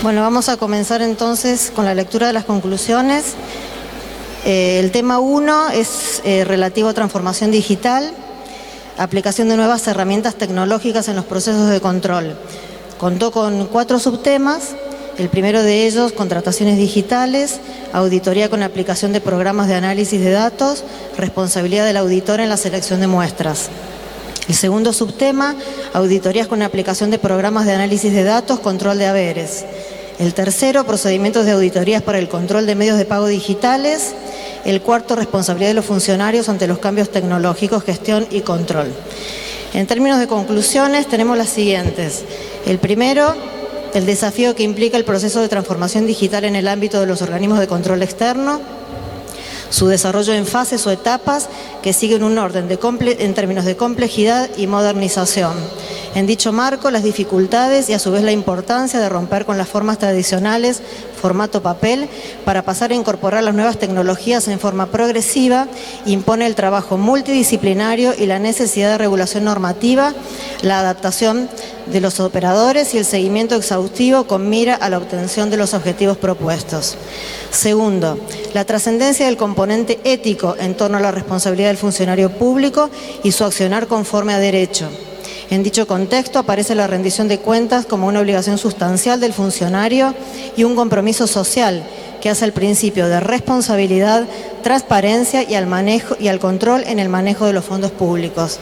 Bueno, vamos a comenzar entonces con la lectura de las conclusiones. El tema 1 es relativo a transformación digital, aplicación de nuevas herramientas tecnológicas en los procesos de control. Contó con 4 subtemas. El primero de ellos, contrataciones digitales, auditoría con aplicación de programas de análisis de datos, responsabilidad del auditor en la selección de muestras. El segundo subtema, auditorías con aplicación de programas de análisis de datos, control de haberes. El tercero, procedimientos de auditorías para el control de medios de pago digitales. El cuarto, responsabilidad de los funcionarios ante los cambios tecnológicos, gestión y control. En términos de conclusiones, tenemos las siguientes. El primero, el desafío que implica el proceso de transformación digital en el ámbito de los organismos de control externo, su desarrollo en fases o etapas que siguen un orden en términos de complejidad y modernización. En dicho marco, las dificultades y a su vez la importancia de romper con las formas tradicionales, formato papel, para pasar a incorporar las nuevas tecnologías en forma progresiva, impone el trabajo multidisciplinario y la necesidad de regulación normativa, la adaptación de los operadores y el seguimiento exhaustivo con mira a la obtención de los objetivos propuestos. Segundo, la trascendencia del componente ético en torno a la responsabilidad del funcionario público y su accionar conforme a derecho. En dicho contexto aparece la rendición de cuentas como una obligación sustancial del funcionario y un compromiso social que hace al principio de responsabilidad, transparencia y al control en el manejo de los fondos públicos.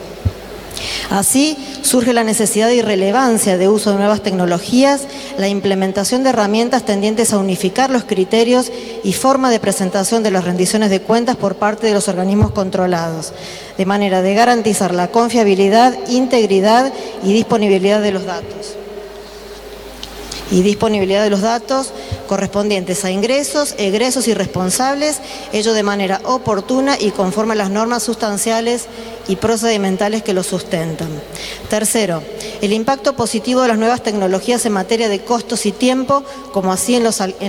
Así, surge la necesidad y relevancia de uso de nuevas tecnologías, la implementación de herramientas tendientes a unificar los criterios y forma de presentación de las rendiciones de cuentas por parte de los organismos controlados, de manera de garantizar la confiabilidad, integridad y disponibilidad de los datos. Correspondientes a ingresos, egresos y responsables, ello de manera oportuna y conforme a las normas sustanciales y procedimentales que lo sustentan. Tercero, el impacto positivo de las nuevas tecnologías en materia de costos y tiempo, como así en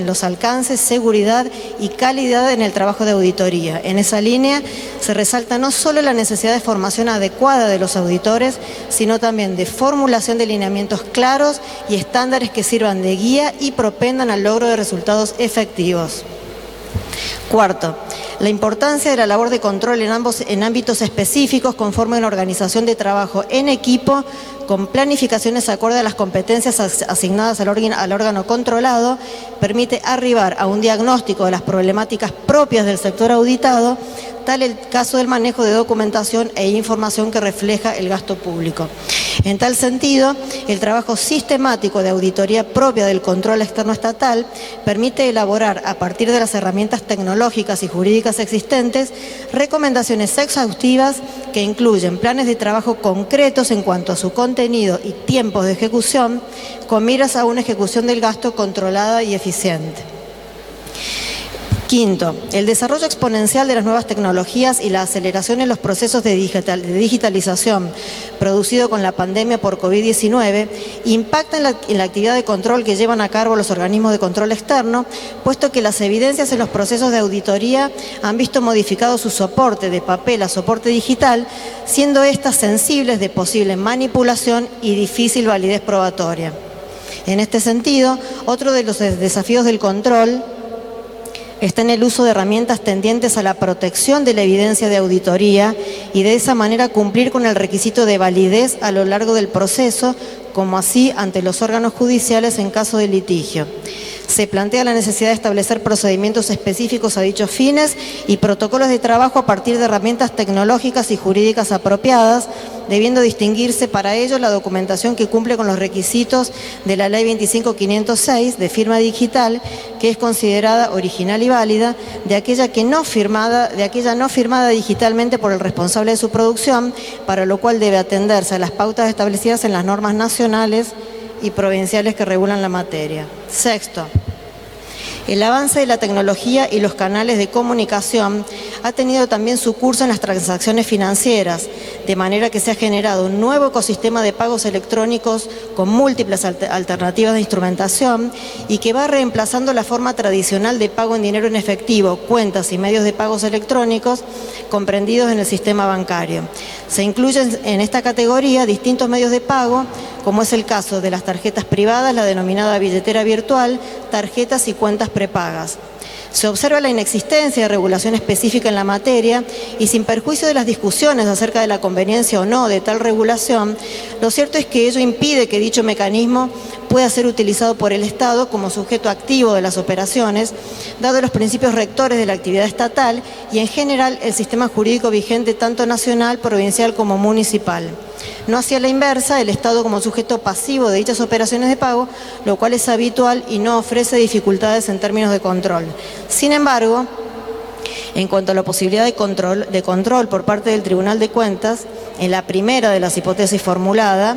los alcances, seguridad y calidad en el trabajo de auditoría. En esa línea se resalta no solo la necesidad de formación adecuada de los auditores, sino también de formulación de lineamientos claros y estándares que sirvan de guía y propendan al logro de resultados efectivos. Cuarto, la importancia de la labor de control en ámbitos específicos conforme a una organización de trabajo en equipo con planificaciones acorde a las competencias asignadas al órgano controlado, permite arribar a un diagnóstico de las problemáticas propias del sector auditado, tal el caso del manejo de documentación e información que refleja el gasto público. En tal sentido, el trabajo sistemático de auditoría propia del control externo estatal permite elaborar, a partir de las herramientas tecnológicas y jurídicas existentes, recomendaciones exhaustivas que incluyen planes de trabajo concretos en cuanto a su contenido y tiempos de ejecución, con miras a una ejecución del gasto controlada y eficiente. Quinto, el desarrollo exponencial de las nuevas tecnologías y la aceleración en los procesos de digitalización producido con la pandemia por COVID-19 impacta en la actividad de control que llevan a cabo los organismos de control externo, puesto que las evidencias en los procesos de auditoría han visto modificado su soporte de papel a soporte digital, siendo éstas sensibles de posible manipulación y difícil validez probatoria. En este sentido, otro de los desafíos del control está en el uso de herramientas tendientes a la protección de la evidencia de auditoría y de esa manera cumplir con el requisito de validez a lo largo del proceso, como así ante los órganos judiciales en caso de litigio. Se plantea la necesidad de establecer procedimientos específicos a dichos fines y protocolos de trabajo a partir de herramientas tecnológicas y jurídicas apropiadas, debiendo distinguirse para ello la documentación que cumple con los requisitos de la Ley 25.506 de firma digital, que es considerada original y válida, de aquella no firmada digitalmente por el responsable de su producción, para lo cual debe atenderse a las pautas establecidas en las normas nacionales y provinciales que regulan la materia. Sexto, el avance de la tecnología y los canales de comunicación ha tenido también su curso en las transacciones financieras, de manera que se ha generado un nuevo ecosistema de pagos electrónicos con múltiples alternativas de instrumentación y que va reemplazando la forma tradicional de pago en dinero en efectivo, cuentas y medios de pagos electrónicos comprendidos en el sistema bancario. Se incluyen en esta categoría distintos medios de pago, como es el caso de las tarjetas privadas, la denominada billetera virtual, tarjetas y cuentas prepagas. Se observa la inexistencia de regulación específica en la materia y sin perjuicio de las discusiones acerca de la conveniencia o no de tal regulación, lo cierto es que ello impide que dicho mecanismo pueda ser utilizado por el Estado como sujeto activo de las operaciones, dado los principios rectores de la actividad estatal y en general el sistema jurídico vigente tanto nacional, provincial como municipal. No hacia la inversa, el Estado como sujeto pasivo de dichas operaciones de pago, lo cual es habitual y no ofrece dificultades en términos de control. Sin embargo, en cuanto a la posibilidad de control por parte del Tribunal de Cuentas, en la primera de las hipótesis formulada,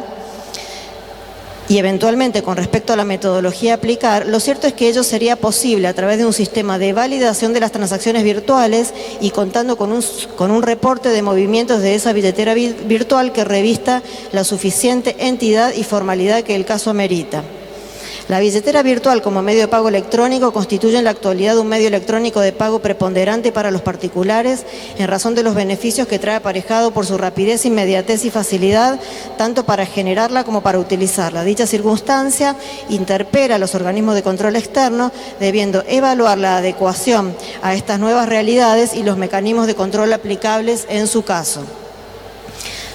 y eventualmente con respecto a la metodología a aplicar, lo cierto es que ello sería posible a través de un sistema de validación de las transacciones virtuales y contando con un reporte de movimientos de esa billetera virtual que revista la suficiente entidad y formalidad que el caso amerita. La billetera virtual como medio de pago electrónico constituye en la actualidad un medio electrónico de pago preponderante para los particulares en razón de los beneficios que trae aparejado por su rapidez, inmediatez y facilidad, tanto para generarla como para utilizarla. Dicha circunstancia interpela a los organismos de control externo, debiendo evaluar la adecuación a estas nuevas realidades y los mecanismos de control aplicables en su caso.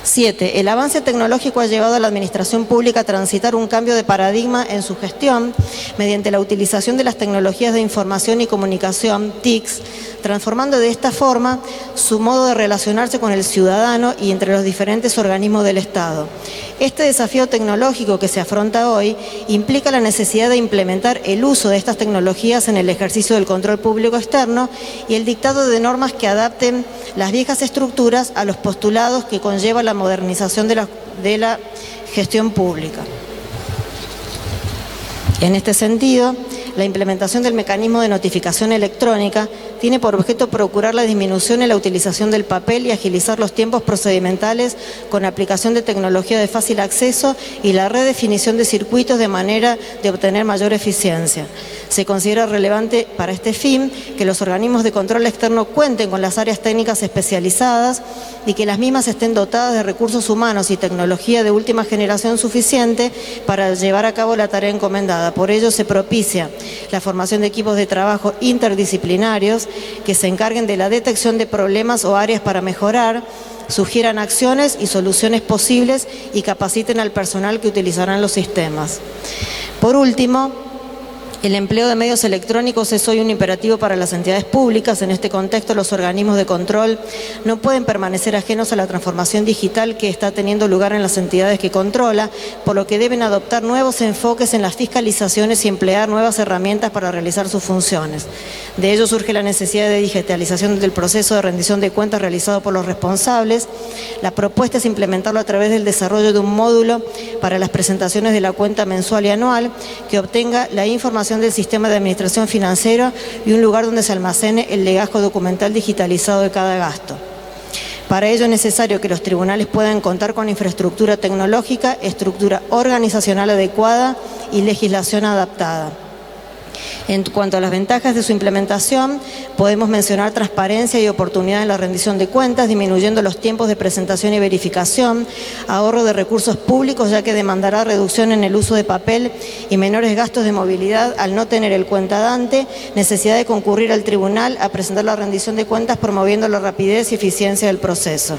7. El avance tecnológico ha llevado a la administración pública a transitar un cambio de paradigma en su gestión mediante la utilización de las tecnologías de información y comunicación, TICs, transformando de esta forma su modo de relacionarse con el ciudadano y entre los diferentes organismos del Estado. Este desafío tecnológico que se afronta hoy implica la necesidad de implementar el uso de estas tecnologías en el ejercicio del control público externo y el dictado de normas que adapten las viejas estructuras a los postulados que conlleva la modernización de la gestión pública. En este sentido, la implementación del mecanismo de notificación electrónica tiene por objeto procurar la disminución en la utilización del papel y agilizar los tiempos procedimentales con aplicación de tecnología de fácil acceso y la redefinición de circuitos de manera de obtener mayor eficiencia. Se considera relevante para este fin que los organismos de control externo cuenten con las áreas técnicas especializadas y que las mismas estén dotadas de recursos humanos y tecnología de última generación suficiente para llevar a cabo la tarea encomendada. Por ello se propicia la formación de equipos de trabajo interdisciplinarios que se encarguen de la detección de problemas o áreas para mejorar, sugieran acciones y soluciones posibles y capaciten al personal que utilizarán los sistemas. Por último, el empleo de medios electrónicos es hoy un imperativo para las entidades públicas. En este contexto, los organismos de control no pueden permanecer ajenos a la transformación digital que está teniendo lugar en las entidades que controla, por lo que deben adoptar nuevos enfoques en las fiscalizaciones y emplear nuevas herramientas para realizar sus funciones. De ello surge la necesidad de digitalización del proceso de rendición de cuentas realizado por los responsables. La propuesta es implementarlo a través del desarrollo de un módulo para las presentaciones de la cuenta mensual y anual que obtenga la información del sistema de administración financiera y un lugar donde se almacene el legajo documental digitalizado de cada gasto. Para ello es necesario que los tribunales puedan contar con infraestructura tecnológica, estructura organizacional adecuada y legislación adaptada. En cuanto a las ventajas de su implementación, podemos mencionar transparencia y oportunidad en la rendición de cuentas, disminuyendo los tiempos de presentación y verificación, ahorro de recursos públicos, ya que demandará reducción en el uso de papel y menores gastos de movilidad al no tener el cuentadante, necesidad de concurrir al tribunal a presentar la rendición de cuentas, promoviendo la rapidez y eficiencia del proceso.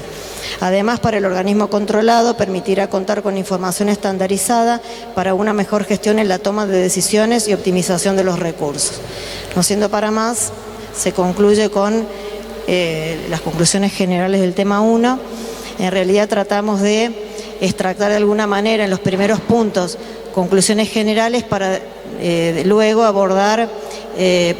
Además, para el organismo controlado, permitirá contar con información estandarizada para una mejor gestión en la toma de decisiones y optimización de los recursos. No siendo para más, se concluye con las conclusiones generales del tema 1. En realidad tratamos de extractar de alguna manera en los primeros puntos conclusiones generales para luego abordar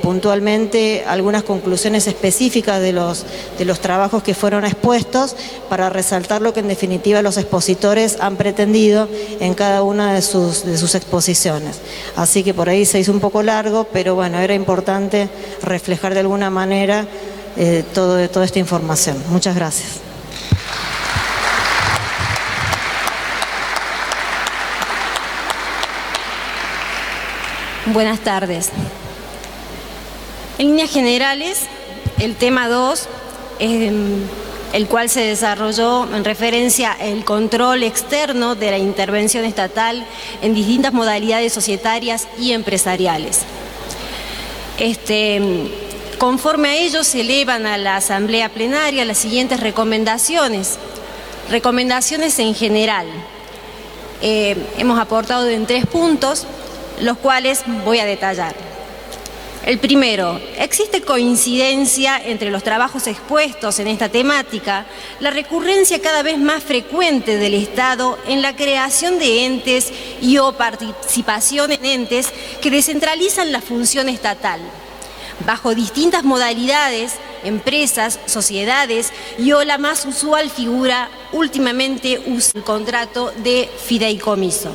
puntualmente algunas conclusiones específicas de los trabajos que fueron expuestos para resaltar lo que en definitiva los expositores han pretendido en cada una de sus exposiciones. Así que por ahí se hizo un poco largo, pero bueno, era importante reflejar de alguna manera toda esta información. Muchas gracias. Buenas tardes. En líneas generales, el tema 2, el cual se desarrolló en referencia al control externo de la intervención estatal en distintas modalidades societarias y empresariales. Conforme a ello, se elevan a la Asamblea Plenaria las siguientes recomendaciones. Recomendaciones en general. Hemos aportado en 3 puntos, los cuales voy a detallar. El primero, existe coincidencia entre los trabajos expuestos en esta temática, la recurrencia cada vez más frecuente del Estado en la creación de entes y o participación en entes que descentralizan la función estatal, bajo distintas modalidades, empresas, sociedades y o la más usual figura últimamente usa el contrato de fideicomiso.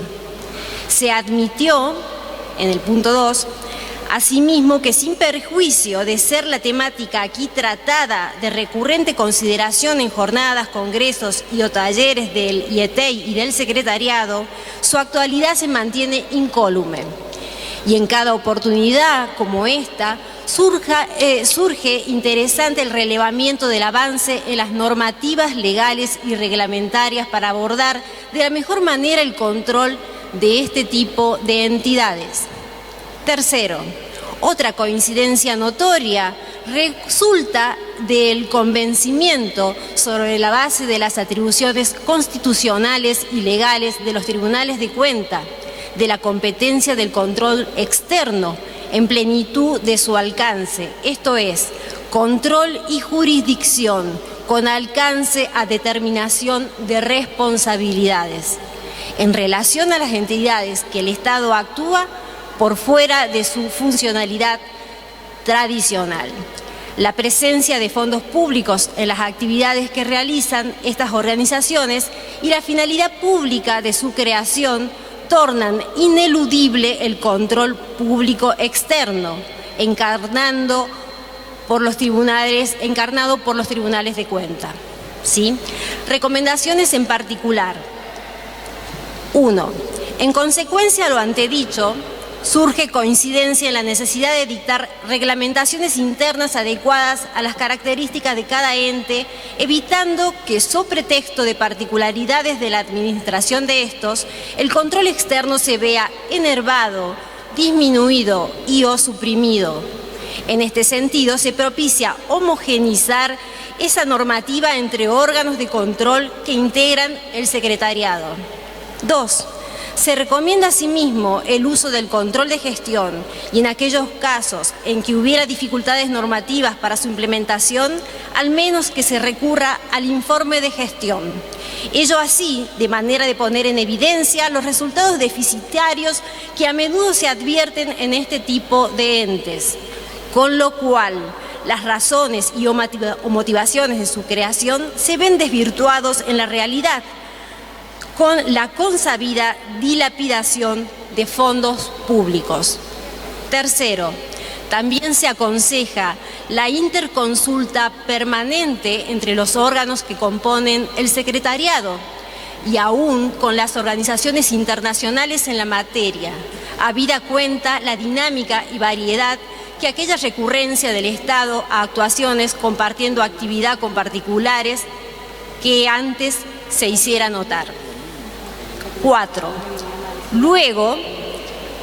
Se admitió, en el punto 2, asimismo que sin perjuicio de ser la temática aquí tratada de recurrente consideración en jornadas, congresos y o talleres del IETEI y del Secretariado, su actualidad se mantiene incólume. Y en cada oportunidad como esta, surge interesante el relevamiento del avance en las normativas legales y reglamentarias para abordar de la mejor manera el control de este tipo de entidades. Tercero, otra coincidencia notoria resulta del convencimiento sobre la base de las atribuciones constitucionales y legales de los tribunales de cuenta, de la competencia del control externo en plenitud de su alcance, esto es, control y jurisdicción con alcance a determinación de responsabilidades en relación a las entidades que el Estado actúa por fuera de su funcionalidad tradicional. La presencia de fondos públicos en las actividades que realizan estas organizaciones y la finalidad pública de su creación tornan ineludible el control público externo, encarnado por los tribunales de cuenta. ¿Sí? Recomendaciones en particular. 1. En consecuencia a lo antedicho, surge coincidencia en la necesidad de dictar reglamentaciones internas adecuadas a las características de cada ente, evitando que, sobre pretexto de particularidades de la administración de estos, el control externo se vea enervado, disminuido y o suprimido. En este sentido, se propicia homogeneizar esa normativa entre órganos de control que integran el secretariado. 2. Se recomienda asimismo el uso del control de gestión y en aquellos casos en que hubiera dificultades normativas para su implementación, al menos que se recurra al informe de gestión. Ello así, de manera de poner en evidencia los resultados deficitarios que a menudo se advierten en este tipo de entes, con lo cual las razones y o motivaciones de su creación se ven desvirtuados en la realidad, con la consabida dilapidación de fondos públicos. Tercero, también se aconseja la interconsulta permanente entre los órganos que componen el secretariado y aún con las organizaciones internacionales en la materia, habida cuenta la dinámica y variedad que aquella recurrencia del Estado a actuaciones compartiendo actividad con particulares que antes se hiciera notar. 4. Luego,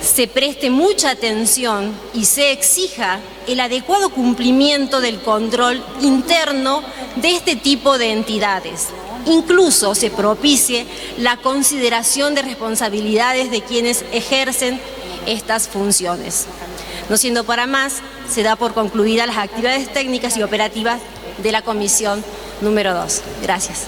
se preste mucha atención y se exija el adecuado cumplimiento del control interno de este tipo de entidades. Incluso se propicie la consideración de responsabilidades de quienes ejercen estas funciones. No siendo para más, se da por concluidas las actividades técnicas y operativas de la comisión número 2. Gracias.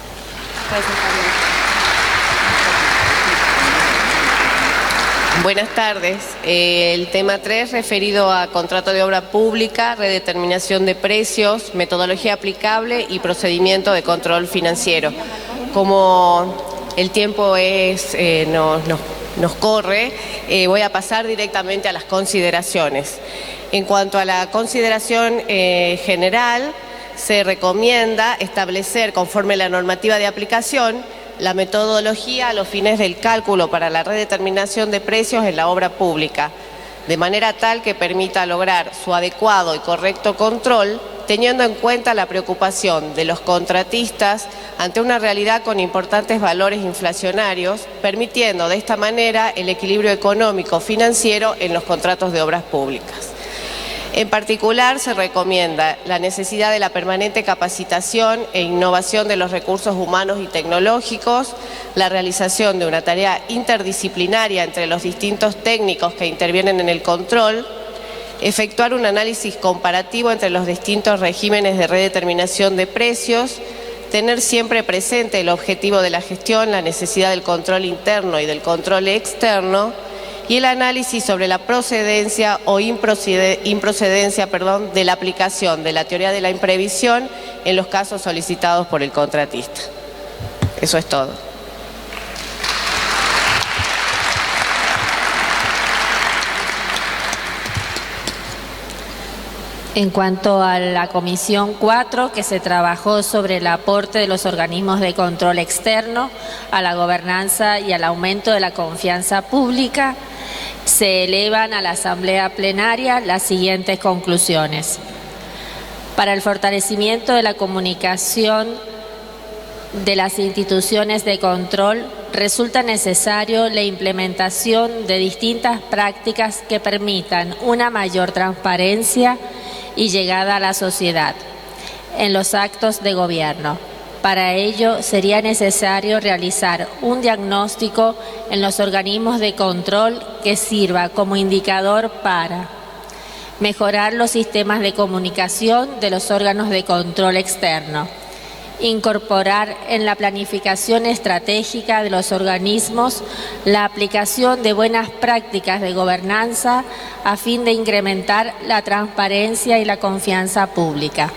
Buenas tardes. El tema 3, referido a contrato de obra pública, redeterminación de precios, metodología aplicable y procedimiento de control financiero. Como el tiempo nos corre, voy a pasar directamente a las consideraciones. En cuanto a la consideración general, se recomienda establecer, conforme a la normativa de aplicación, la metodología a los fines del cálculo para la redeterminación de precios en la obra pública. de manera tal que permita lograr su adecuado y correcto control, teniendo en cuenta la preocupación de los contratistas ante una realidad con importantes valores inflacionarios, permitiendo de esta manera el equilibrio económico-financiero en los contratos de obras públicas. En particular, se recomienda la necesidad de la permanente capacitación e innovación de los recursos humanos y tecnológicos, la realización de una tarea interdisciplinaria entre los distintos técnicos que intervienen en el control, efectuar un análisis comparativo entre los distintos regímenes de redeterminación de precios, tener siempre presente el objetivo de la gestión, la necesidad del control interno y del control externo, y el análisis sobre la procedencia o improcedencia de la aplicación de la teoría de la imprevisión en los casos solicitados por el contratista. Eso es todo. En cuanto a la Comisión 4, que se trabajó sobre el aporte de los organismos de control externo a la gobernanza y al aumento de la confianza pública, se elevan a la Asamblea Plenaria las siguientes conclusiones. Para el fortalecimiento de la comunicación de las instituciones de control, resulta necesario la implementación de distintas prácticas que permitan una mayor transparencia y llegada a la sociedad en los actos de gobierno. Para ello sería necesario realizar un diagnóstico en los organismos de control que sirva como indicador para mejorar los sistemas de comunicación de los órganos de control externo, incorporar en la planificación estratégica de los organismos la aplicación de buenas prácticas de gobernanza a fin de incrementar la transparencia y la confianza pública.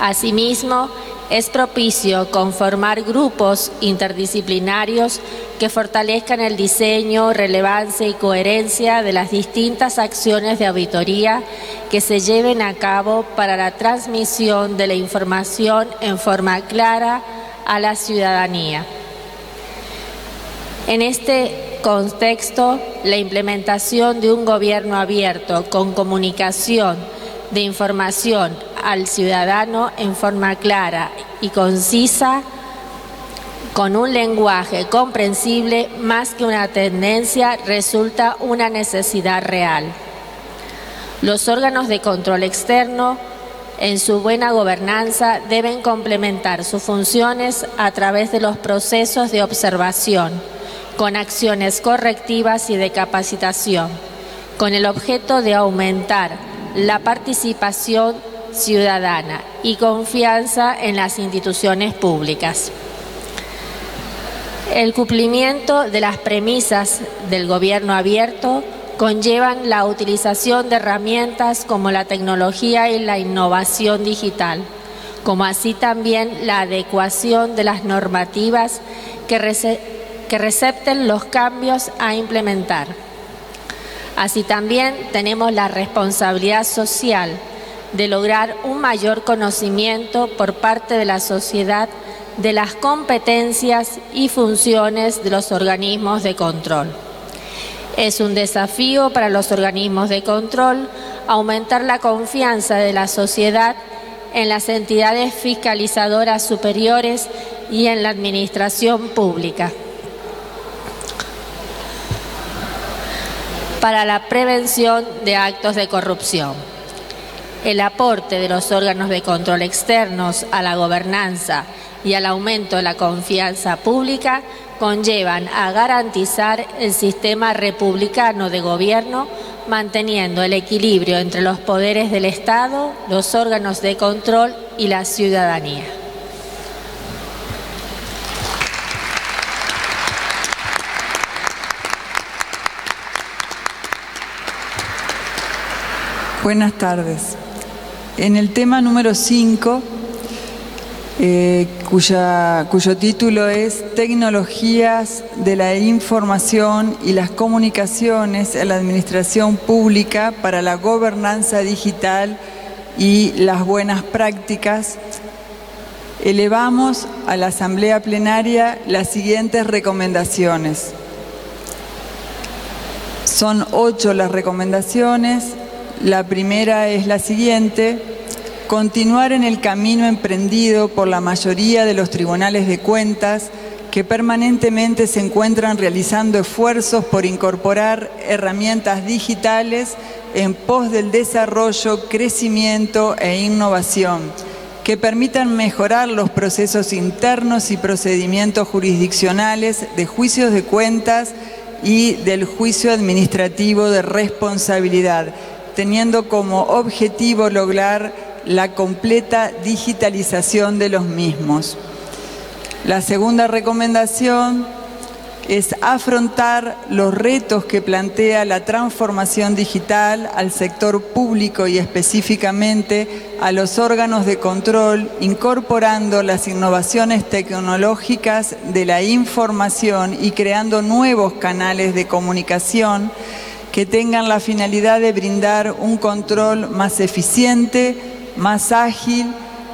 Asimismo, es propicio conformar grupos interdisciplinarios que fortalezcan el diseño, relevancia y coherencia de las distintas acciones de auditoría que se lleven a cabo para la transmisión de la información en forma clara a la ciudadanía. En este contexto, la implementación de un gobierno abierto con comunicación de información al ciudadano en forma clara y concisa, con un lenguaje comprensible más que una tendencia, resulta una necesidad real. Los órganos de control externo, en su buena gobernanza, deben complementar sus funciones a través de los procesos de observación, con acciones correctivas y de capacitación, con el objeto de aumentar la participación ciudadana y confianza en las instituciones públicas. El cumplimiento de las premisas del gobierno abierto conllevan la utilización de herramientas como la tecnología y la innovación digital, como así también la adecuación de las normativas que recepten los cambios a implementar. Así también tenemos la responsabilidad social de lograr un mayor conocimiento por parte de la sociedad de las competencias y funciones de los organismos de control. Es un desafío para los organismos de control aumentar la confianza de la sociedad en las entidades fiscalizadoras superiores y en la administración pública. Para la prevención de actos de corrupción. El aporte de los órganos de control externos a la gobernanza y al aumento de la confianza pública conllevan a garantizar el sistema republicano de gobierno, manteniendo el equilibrio entre los poderes del Estado, los órganos de control y la ciudadanía. Buenas tardes. En el tema número 5, cuyo título es Tecnologías de la Información y las Comunicaciones en la Administración Pública para la Gobernanza Digital y las Buenas Prácticas, elevamos a la Asamblea Plenaria las siguientes recomendaciones. Son 8 las recomendaciones. La primera es la siguiente: continuar en el camino emprendido por la mayoría de los tribunales de cuentas que permanentemente se encuentran realizando esfuerzos por incorporar herramientas digitales en pos del desarrollo, crecimiento e innovación, que permitan mejorar los procesos internos y procedimientos jurisdiccionales de juicios de cuentas y del juicio administrativo de responsabilidad, teniendo como objetivo lograr la completa digitalización de los mismos. La segunda recomendación es afrontar los retos que plantea la transformación digital al sector público y específicamente a los órganos de control, incorporando las innovaciones tecnológicas de la información y creando nuevos canales de comunicación que tengan la finalidad de brindar un control más eficiente, más ágil,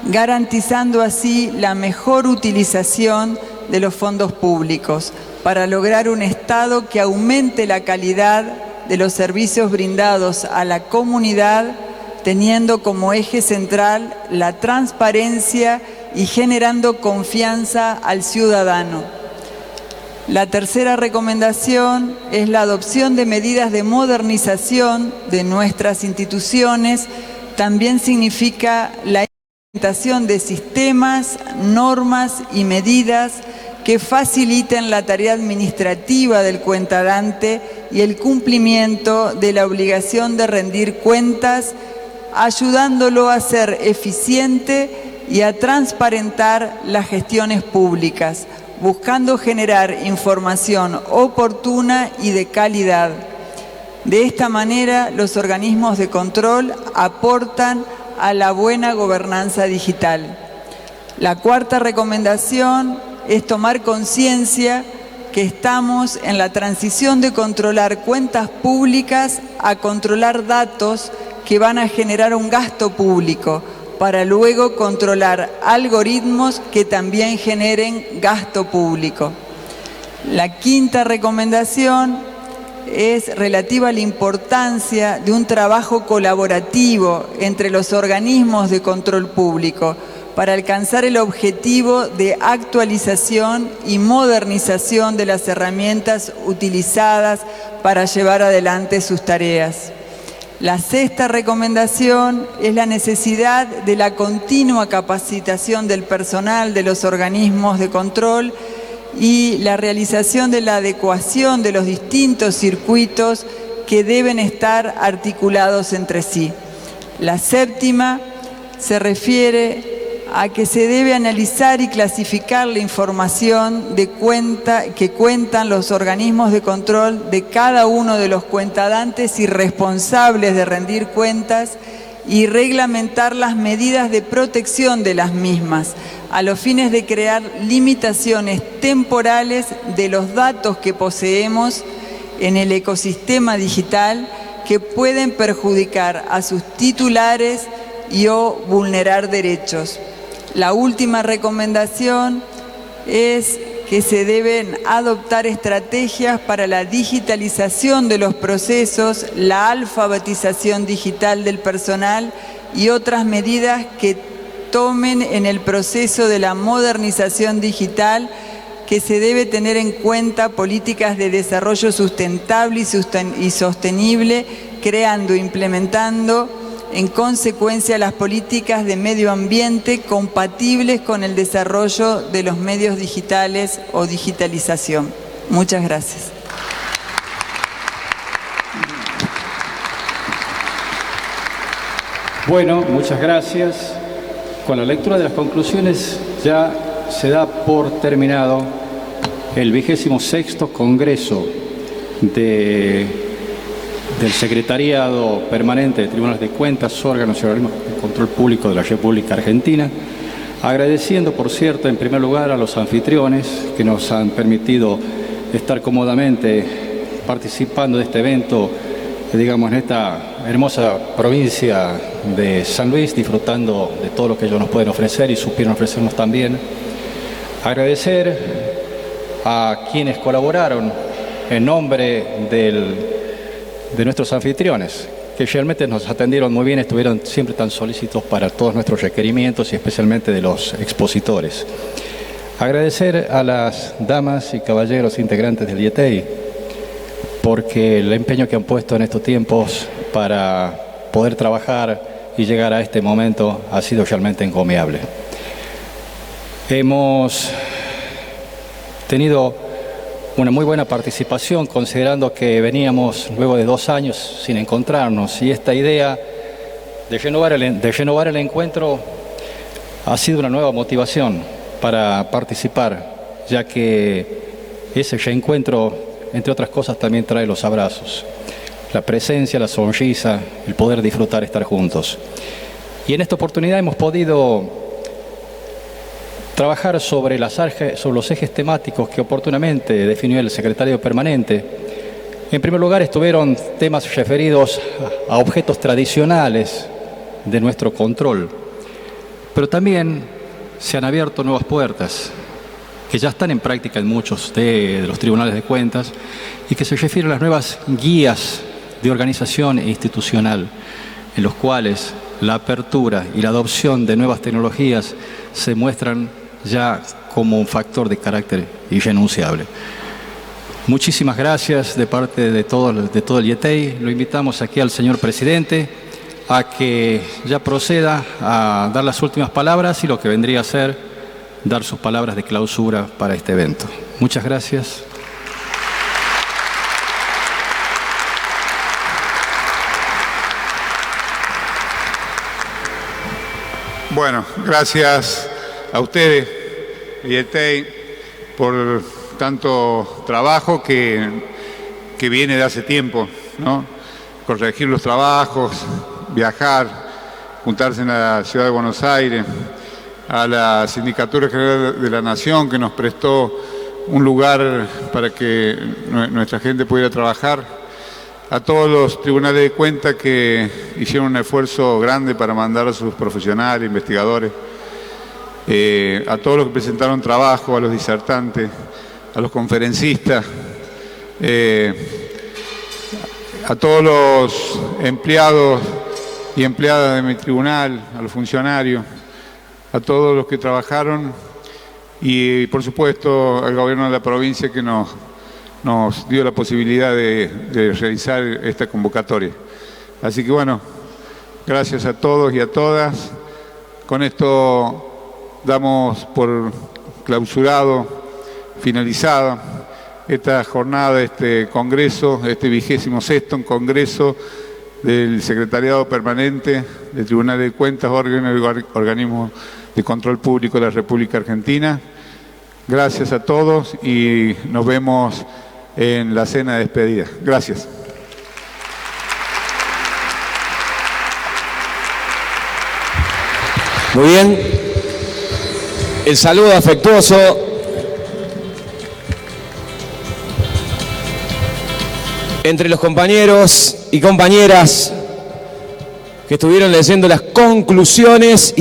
garantizando así la mejor utilización de los fondos públicos para lograr un Estado que aumente la calidad de los servicios brindados a la comunidad, teniendo como eje central la transparencia y generando confianza al ciudadano. La tercera recomendación es la adopción de medidas de modernización de nuestras instituciones. También significa la implementación de sistemas, normas y medidas que faciliten la tarea administrativa del cuentadante y el cumplimiento de la obligación de rendir cuentas, ayudándolo a ser eficiente y a transparentar las gestiones públicas, buscando generar información oportuna y de calidad. De esta manera, los organismos de control aportan a la buena gobernanza digital. La cuarta recomendación es tomar conciencia que estamos en la transición de controlar cuentas públicas a controlar datos que van a generar un gasto público, para luego controlar algoritmos que también generen gasto público. La quinta recomendación es relativa a la importancia de un trabajo colaborativo entre los organismos de control público para alcanzar el objetivo de actualización y modernización de las herramientas utilizadas para llevar adelante sus tareas. La sexta recomendación es la necesidad de la continua capacitación del personal de los organismos de control y la realización de la adecuación de los distintos circuitos que deben estar articulados entre sí. La séptima se refiere a que se debe analizar y clasificar la información que cuentan los organismos de control de cada uno de los cuentadantes y responsables de rendir cuentas y reglamentar las medidas de protección de las mismas, a los fines de crear limitaciones temporales de los datos que poseemos en el ecosistema digital que pueden perjudicar a sus titulares y o vulnerar derechos. La última recomendación es que se deben adoptar estrategias para la digitalización de los procesos, la alfabetización digital del personal y otras medidas que tomen en el proceso de la modernización digital, que se debe tener en cuenta políticas de desarrollo sustentable y sostenible, creando e implementando en consecuencia las políticas de medio ambiente compatibles con el desarrollo de los medios digitales o digitalización. Muchas gracias. Bueno, muchas gracias. Con la lectura de las conclusiones ya se da por terminado el 26º Congreso del Secretariado Permanente de Tribunales de Cuentas, órganos y organismos de control público de la República Argentina, agradeciendo, por cierto, en primer lugar a los anfitriones que nos han permitido estar cómodamente participando de este evento, digamos, en esta hermosa provincia de San Luis, disfrutando de todo lo que ellos nos pueden ofrecer y supieron ofrecernos también. Agradecer a quienes colaboraron en nombre del de nuestros anfitriones, que realmente nos atendieron muy bien, estuvieron siempre tan solícitos para todos nuestros requerimientos y especialmente de los expositores. Agradecer a las damas y caballeros integrantes del IETEI, porque el empeño que han puesto en estos tiempos para poder trabajar y llegar a este momento ha sido realmente encomiable. Hemos tenido una muy buena participación, considerando que veníamos luego de 2 años sin encontrarnos, y esta idea de renovar el encuentro ha sido una nueva motivación para participar, ya que ese reencuentro, entre otras cosas, también trae los abrazos, la presencia, la sonrisa, el poder disfrutar, estar juntos. Y en esta oportunidad hemos podido trabajar sobre los ejes temáticos que oportunamente definió el secretario permanente. En primer lugar, estuvieron temas referidos a objetos tradicionales de nuestro control, pero también se han abierto nuevas puertas que ya están en práctica en muchos de los tribunales de cuentas y que se refieren a las nuevas guías de organización institucional, en los cuales la apertura y la adopción de nuevas tecnologías se muestran ya como un factor de carácter irrenunciable. Muchísimas gracias de parte de todo el IETEI. Lo invitamos aquí al señor presidente a que ya proceda a dar las últimas palabras y lo que vendría a ser dar sus palabras de clausura para este evento. Muchas gracias. Bueno, gracias a ustedes, IETEI, por tanto trabajo que viene de hace tiempo, ¿no? Corregir los trabajos, viajar, juntarse en la Ciudad de Buenos Aires, a la Sindicatura General de la Nación, que nos prestó un lugar para que nuestra gente pudiera trabajar, a todos los tribunales de cuentas que hicieron un esfuerzo grande para mandar a sus profesionales, investigadores, a todos los que presentaron trabajo, a los disertantes, a los conferencistas, a todos los empleados y empleadas de mi tribunal, a los funcionarios, a todos los que trabajaron y, por supuesto, al gobierno de la provincia que nos dio la posibilidad de realizar esta convocatoria. Así que, bueno, gracias a todos y a todas. Con esto damos por clausurado, finalizado, esta jornada, este congreso, este 26º congreso del Secretariado Permanente del Tribunal de Cuentas, órganos y organismos de control público de la República Argentina. Gracias a todos y nos vemos en la cena de despedida. Gracias. Muy bien. El saludo afectuoso entre los compañeros y compañeras que estuvieron leyendo las conclusiones.